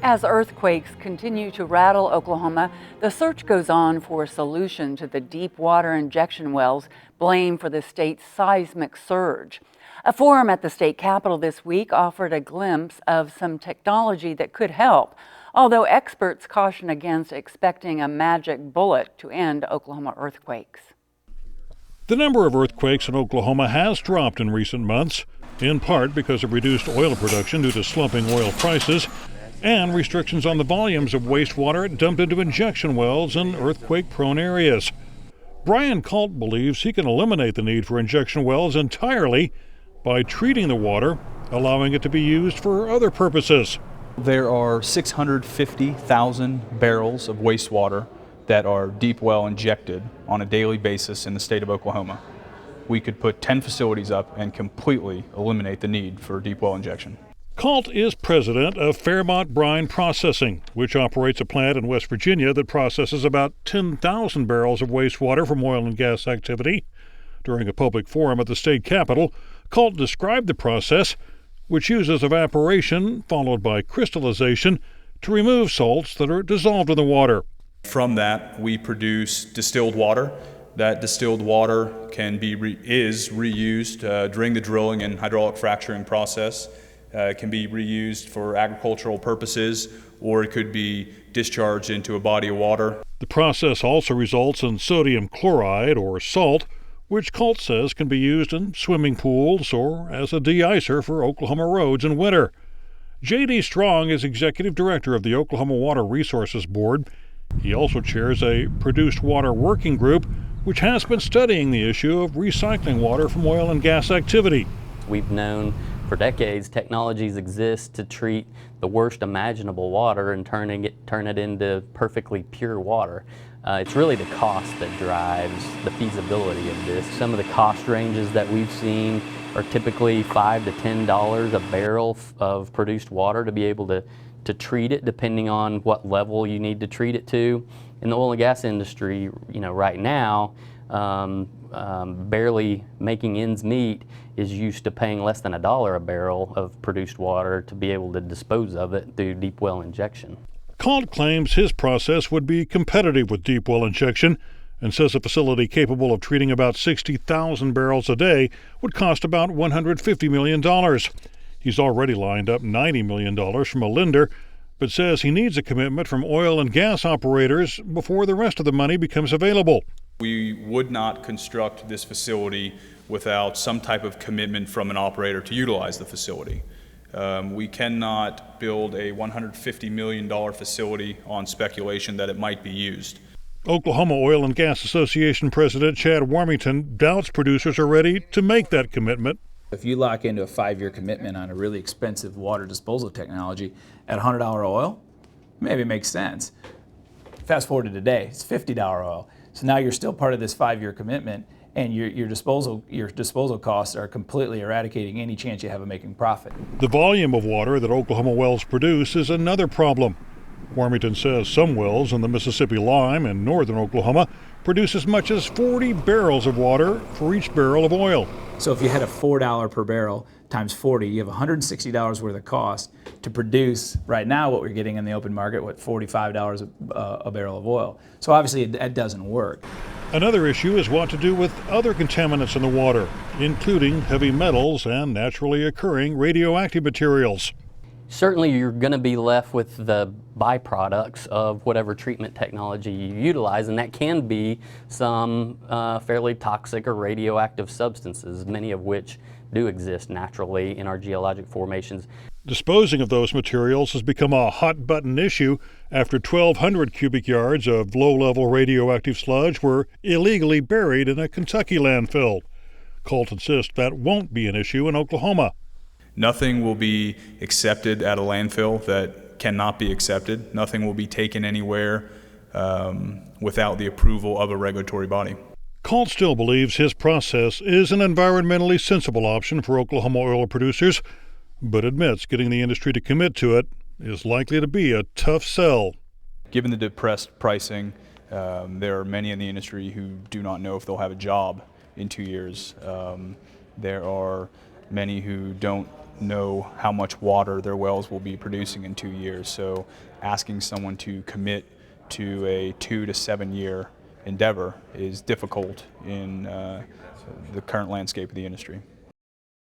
As earthquakes continue to rattle Oklahoma, the search goes on for a solution to the deep water injection wells blamed for the state's seismic surge. A forum at the state capitol this week offered a glimpse of some technology that could help, although experts caution against expecting a magic bullet to end Oklahoma earthquakes. The number of earthquakes in Oklahoma has dropped in recent months, in part because of reduced oil production due to slumping oil prices and restrictions on the volumes of wastewater dumped into injection wells in earthquake-prone areas. Brian Kalt believes he can eliminate the need for injection wells entirely by treating the water, allowing it to be used for other purposes. There are 650,000 barrels of wastewater that are deep well injected on a daily basis in the state of Oklahoma. We could put 10 facilities up and completely eliminate the need for deep well injection. Kalt is president of Fairmont Brine Processing, which operates a plant in West Virginia that processes about 10,000 barrels of wastewater from oil and gas activity. During a public forum at the state capitol, Kalt described the process, which uses evaporation followed by crystallization to remove salts that are dissolved in the water. From that, we produce distilled water. That distilled water is reused during the drilling and hydraulic fracturing process. It can be reused for agricultural purposes, or it could be discharged into a body of water. The process also results in sodium chloride, or salt, which Kalt says can be used in swimming pools or as a de-icer for Oklahoma roads in winter. J.D. Strong is executive director of the Oklahoma Water Resources Board. He also chairs a produced water working group, which has been studying the issue of recycling water from oil and gas activity. We've known for decades technologies exist to treat the worst imaginable water and turn it into perfectly pure water. It's really the cost that drives the feasibility of this. Some of the cost ranges that we've seen are typically $5 to $10 a barrel of produced water to be able to treat it, depending on what level you need to treat it to. In the oil and gas industry, right now, barely making ends meet is used to paying less than $1 a barrel of produced water to be able to dispose of it through deep well injection. Kalt claims his process would be competitive with deep well injection and says a facility capable of treating about 60,000 barrels a day would cost about $150 million. He's already lined up $90 million from a lender, but says he needs a commitment from oil and gas operators before the rest of the money becomes available. We would not construct this facility without some type of commitment from an operator to utilize the facility. We cannot build a $150 million facility on speculation that it might be used. Oklahoma Oil and Gas Association President Chad Warmington doubts producers are ready to make that commitment. If you lock into a 5-year commitment on a really expensive water disposal technology at $100 oil, maybe it makes sense. Fast forward to today, it's $50 oil. So now you're still part of this 5-year commitment, and your disposal costs are completely eradicating any chance you have of making profit. The volume of water that Oklahoma wells produce is another problem. Warmington says some wells in the Mississippi Lime in northern Oklahoma produce as much as 40 barrels of water for each barrel of oil. So if you had a $4 per barrel times 40, you have $160 worth of cost to produce right now what we're getting in the open market, $45 a barrel of oil. So obviously that doesn't work. Another issue is what to do with other contaminants in the water, including heavy metals and naturally occurring radioactive materials. Certainly you're going to be left with the byproducts of whatever treatment technology you utilize, and that can be some fairly toxic or radioactive substances, many of which do exist naturally in our geologic formations. Disposing of those materials has become a hot-button issue after 1,200 cubic yards of low-level radioactive sludge were illegally buried in a Kentucky landfill. Kalt insists that won't be an issue in Oklahoma. Nothing will be accepted at a landfill that cannot be accepted. Nothing will be taken anywhere without the approval of a regulatory body. Kalt still believes his process is an environmentally sensible option for Oklahoma oil producers, but admits getting the industry to commit to it is likely to be a tough sell. Given the depressed pricing, there are many in the industry who do not know if they'll have a job in 2 years. There are many who don't know how much water their wells will be producing in 2 years. So asking someone to commit to a 2 to 7 year endeavor is difficult in the current landscape of the industry.